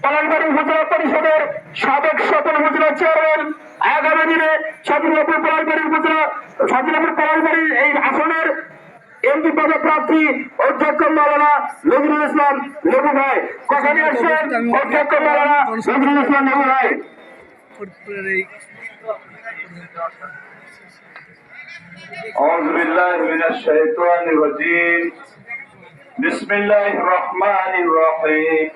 পালানবাড়ি উপজেলা পরিষদের সাবেক সকল উপজেলা চেয়ারম্যান, আগামী দিনে স্বাধীনপুর পালানবাড়ির এই আসনের এমপি পদে প্রার্থী অধ্যক্ষ মাওলানা নজরুল ইসলাম লেবু ভাই। কথা নিয়ে আসছেন অধ্যক্ষ মাওলানা নজরুল ইসলাম লেবু ভাই। أعوذ بالله من الشيطان الرجيم بسم الله الرحمن الرحيم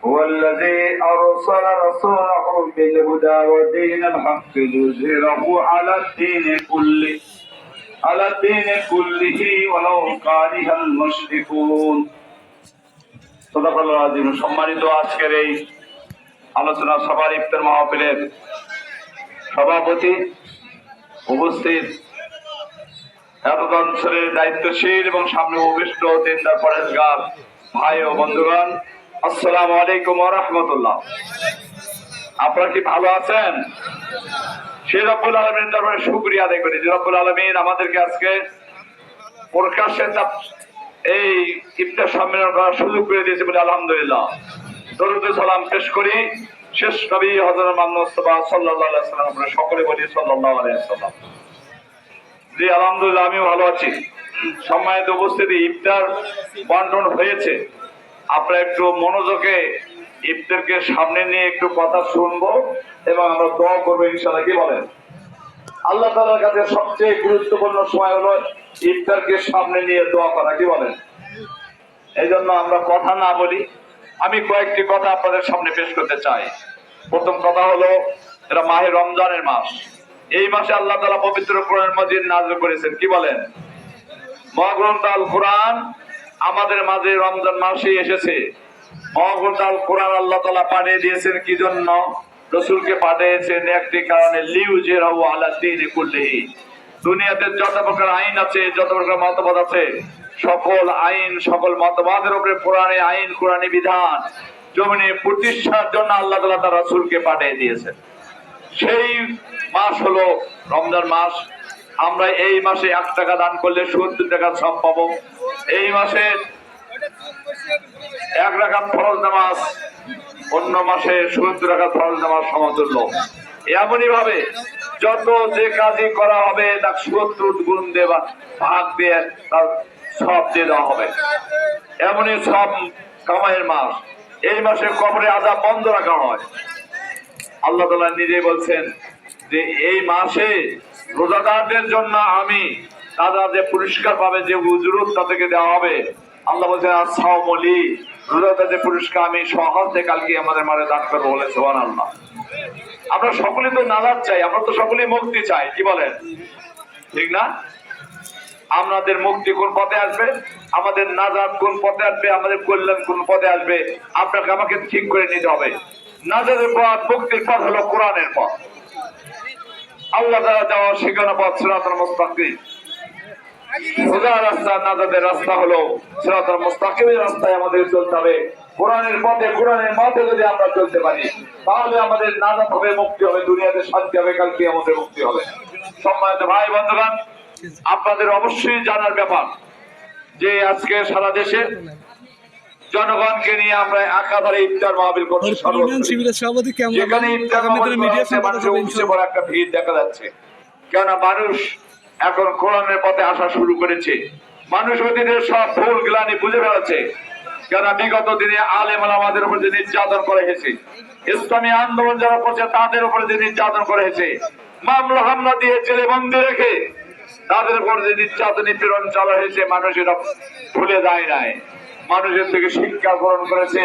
هو الذي أرسل رسوله بالهدى ودين الحق ليظهره على الدين كله ولو كره المشركون صدق الله العظيم। সম্মানিত আজকের এই আলোচনা সভার ইফতার মাহফিলের সভাপতি, উপস্থিত এতদ অঞ্চলের দায়িত্বশীল এবং সামনে উপবিষ্ট দিনদার পরেশগার ভাই ও বন্ধুগণ, আসসালামু আলাইকুম ওয়া রাহমাতুল্লাহ। আপনারা কি ভালো আছেন? সেই রব্বুল আলামিনের দরবারে শুকরিয়া আদায় করি যে রব্বুল আলামিন আমাদেরকে আজকে প্রকাশ্যে এই ইফতার সম্মেলন করার সুযোগ করে দিয়েছে বলে আলহামদুলিল্লাহ। দরুদ ও সালাম পেশ করি শেষ নবী হযরত মুহাম্মদ মুস্তাফা সাল্লাল্লাহু আলাইহি ওয়াসাল্লাম, আমরা সকলে বলি সাল্লাল্লাহু আলাইহি ওয়াসাল্লাম। জি আলহামদুলিল্লাহ, আমিও ভালো আছি। সম্মানিত উপস্থিতি, ইফতার বন্টন হয়েছে। আমরা একটু মনোযোগে ইফতারকে সামনে নিয়ে একটু কথা শুনবো এবং আমরা দোয়া করবো ইনশাআল্লাহ। কি বলেন? আল্লাহ তাআলার কাছে সবচেয়ে গুরুত্বপূর্ণ সময় হলো ইফতারকে সামনে নিয়ে দোয়া করা। কি বলেন? এই জন্য আমরা কথা না বলি, আমি কয়েকটি কথা আপনাদের সামনে পেশ করতে চাই। প্রথম কথা হলো, এটা মাহে রমজানের মাস। এই মাসে আল্লাহ তাআলা পবিত্র কোরআন মাজিদ নাযিল করেছেন। কি বলেন? মহাগ্রন্থ আল কোরআন আমাদের মাঝে রমজান মাসেই এসেছে। মহাগ্রন্থ আল কোরআন আল্লাহ তাআলা পাঠিয়ে দিয়েছেন কি জন্য? রাসূলকে পাঠিয়েছেন একটি কারণে, লিইউযহিরাহু আলা দীনি কুল্লিহি। দুনিয়াতে যত প্রকার আইন আছে, যত প্রকার মতবাদ আছে, সকল আইন সকল মতবাদের উপরে কোরআনে আইন, কোরআনী বিধান জমিনে প্রতিষ্ঠার জন্য আল্লাহ তাআলা তার রাসূলকে পাঠিয়ে দিয়েছেন। সেই মাস হলো রমজান মাস। আমরা এই মাসে 1 টাকা দান করলে 70 টাকা সওয়াব পাবো। এই মাসে 1 রাকাত ফরজ নামাজ অন্য মাসে 70 রাকাত ফরজ নামাজ সমতুল্য। এমনই ভাবে যত যে কাজই করা হবে তার 70 গুণ দেওয়া ভাগ দিয়ে তার সওয়াব দিয়ে দেওয়া হবে। এমনই সব কামাইয়ের মাস। এই মাসে কবরে আযাব বন্ধ রাখা হয়। আল্লাহ তাআলা নিজেই বলছেন যে এই মাসে রোজাদারদের জন্য আমি তারা যে পুরস্কার পাবে, যে উজরত তাদেরকে দেওয়া হবে। আল্লাহ বলছেন আস-সাওমু লি, রোজাদারদের পুরস্কার আমি সহজে কালকে আমাদের মাঝে দান করবো বলে সুবহানাল্লাহ। আমরা সকলেই তো নাজাত চাই, আমরা তো সকলেই মুক্তি চাই। কি বলেন? ঠিক না? আমাদের মুক্তি কোন পথে আসবে, আমাদের নাজাত কোন পথে আসবে, আমাদের কল্যাণ কোন পথে আসবে, আপনাকে আমাকে ঠিক করে নিতে হবে। নাজাতের পথ, মুক্তির পথ হলো কোরআনের পথ। আল্লাহ তাআলা দেওয়া শিখানো পথ সিরাতাল মুস্তাকিম। সোজা রাস্তা, নাজাতের রাস্তা হলো সিরাতাল মুস্তাকিমের রাস্তায় আমাদের চলতে হবে। কোরআনের পথে, কোরআনের মতে যদি আমরা চলতে পারি তাহলে আমাদের নাজাত হবে, মুক্তি হবে, দুনিয়াতে শান্তি হবে, কালকে আমাদের মুক্তি হবে। সম্মানিত ভাই বন্ধুগণ, আপনাদের অবশ্যই জানার ব্যাপার যে আজকে সারা দেশে জনগণকে নিয়ে আমরা একাধারে ইফতার মাহফিল করছি। যেখানে ইফতার মাহফিল একটা ভিড় দেখা যাচ্ছে, কেন মানুষ এখন কোরআনের পথে আসা শুরু করেছে। মানুষ অতীতের সব ভুল গ্লানি বুঝে ফেলেছে। কেন বিগত দিনে আলেম ওলামাদের উপর যে নির্যাতন করা হয়েছে, ইসলামী আন্দোলন যারা করছে তাদের উপরে যে নির্যাতন করা হয়েছে, মামলা হামলা দিয়ে জেলে বন্দি রেখে তাদের উপর যে নির্যাতন নিপীড়ন চালা হয়েছে, মানুষ এটা ভুলে যায় নাই। মানুষের থেকে শিক্ষা গ্রহণ করেছে।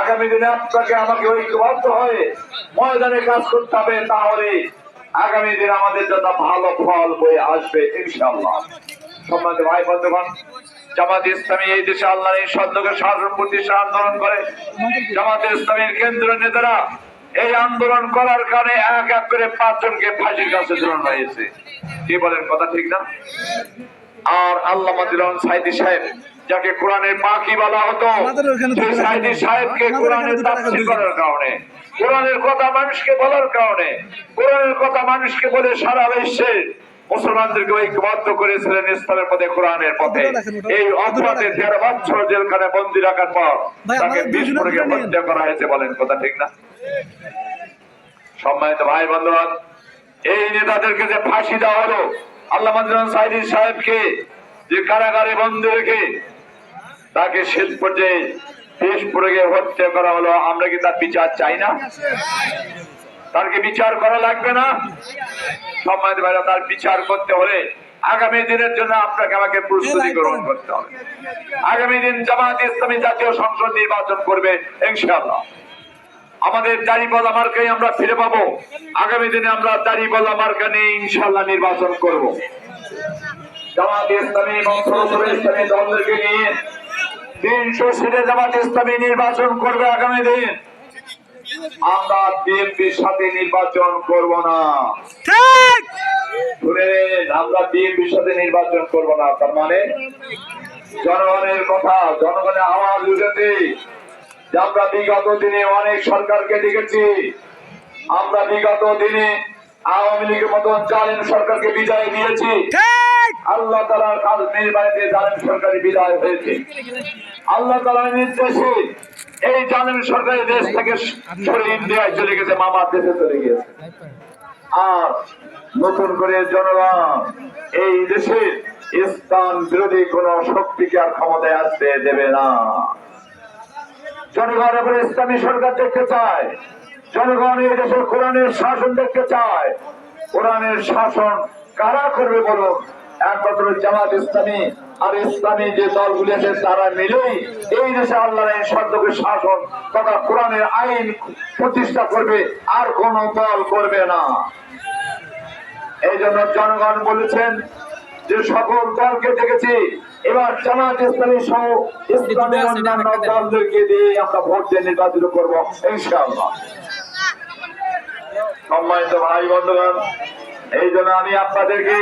আগামী দিনে আপনাকে আমাকে ঐক্যবদ্ধ হয়ে ময়দানে কাজ করতে হবে, তাহলে আগামী দিনে আমাদের জন্য ভালো ফল বয়ে আসবে ইনশাআল্লাহ। সম্মানিত ভাই বন্ধুগণ, জামাতে ইসলামী এই দেশে আল্লাহর এই সত্যকে শাসন প্রতিষ্ঠা আন্দোলন করে। জামাতে ইসলামীর কেন্দ্রীয় নেতারা এই আন্দোলন করার কারণে এক এক করে 5 জনকে ফাঁসির কাছে ঝুলানো হয়েছে। কি বলেন? কথা ঠিক না? আর আল্লামা দিলওয়ার সাইদি সাহেব, যাকে কোরআনের পাখি বলা হতো, সেই সাইদি সাহেবকে কোরআনের তাফসীর করার কারণে, কোরআনের কথা মানুষকে বলার কারণে, কোরআনের কথা মানুষকে বলে সারা বিশ্বে মুসলমানদেরকে ঐক্যবদ্ধ করেছিলেন ইসলামের পথে, কোরআনের পথে। এই অপরাধে 13 বছর জেলখানে বন্দী রাখার পর তাকে বিস্ফোরকে হত্যা করা হয়েছে। বলেন কথা ঠিক না? সম্মানিত ভাই বন্ধুগণ, এই নেতাদেরকে যে ফাঁসি দেওয়া হলো, আল্লামা সাইদি সাহেবকে যে কারাগারে বন্দী রেখে তাকে শেষ পর্যায়ে বিস্ফোরকে হত্যা করা হলো, আমরা কি তার বিচার চাই না? তার কি বিচার করা লাগবে না? সম্মানিত ভাইরা, তার বিচার করতে হলে আগামী দিনের জন্য আপনাকে আমাকে প্রস্তুতি গ্রহণ করতে হবে। আগামী দিন জামায়াত ইসলামী জাতীয় সংসদ নির্বাচন করবে ইনশাআল্লাহ। আমাদের দাড়িপাল্লা মার্কাই আমরা ফিরে পাবো। আগামী দিনে আমরা দাড়িপাল্লা মার্কা নিয়ে ইনশাআল্লাহ নির্বাচন করব। জামায়াত ইসলামী এবং সরাসরি ইসলামী দলদেরকে নিয়ে 300 সিটে জামায়াত ইসলামী নির্বাচন করবে আগামী দিন। আমরা বিএনপির সাথে নির্বাচন করব না। আমরা বিএনপির সাথে নির্বাচন করব না। তার মানে জনগণের কথা, জনগণের আওয়াজ উঠেছে। আমরা বিগত দিনে অনেক সরকারকে দেখেছি। আমরা বিগত দিনে আওয়ামী লীগের মতন জালেম সরকারকে বিদায় দিয়েছি। আল্লাহ তাআলার কাল নির্বাচিত জালেম সরকারের বিদায় হয়েছে। আল্লাহ তাআলার নির্দেশে এই জালেম সরকারের দেশ থেকে সরে ইন্ডিয়ায় চলে গেছে, মামার দেশে চলে গেছে। আর নতুন করে জনগণ এই দেশে ইসলাম বিরোধী কোন শক্তিকে আর ক্ষমতায় আসতে দেবে না। জনগণ এখন ইসলামী সরকার দেখতে চায়। জনগণ এই দেশের কোরআনের শাসন দেখতে চায়। কোরআনের শাসন কারা করবে বলুন? একমাত্র জামাত ইসলামী আর ইসলামী যে দলগুলি আছে তারা মিলেই এই দেশে আল্লাহর এই সত্যকে শাসন তথা কোরআনের আইন প্রতিষ্ঠা করবে, আর কোন দল করবে না। এই জন্য জনগণ বলেছেন যে সকল দলকে দেখেছি, এবার জামাত ইসলামী সহ ইসলামী অন্যান্য দলদেরকে দিয়ে আমরা ভোট দিয়ে নির্বাচিত করবো ইনশাআল্লাহ। সম্মানিত ভাই বন্ধুগণ, এই জন্য আমি আপনাদেরকে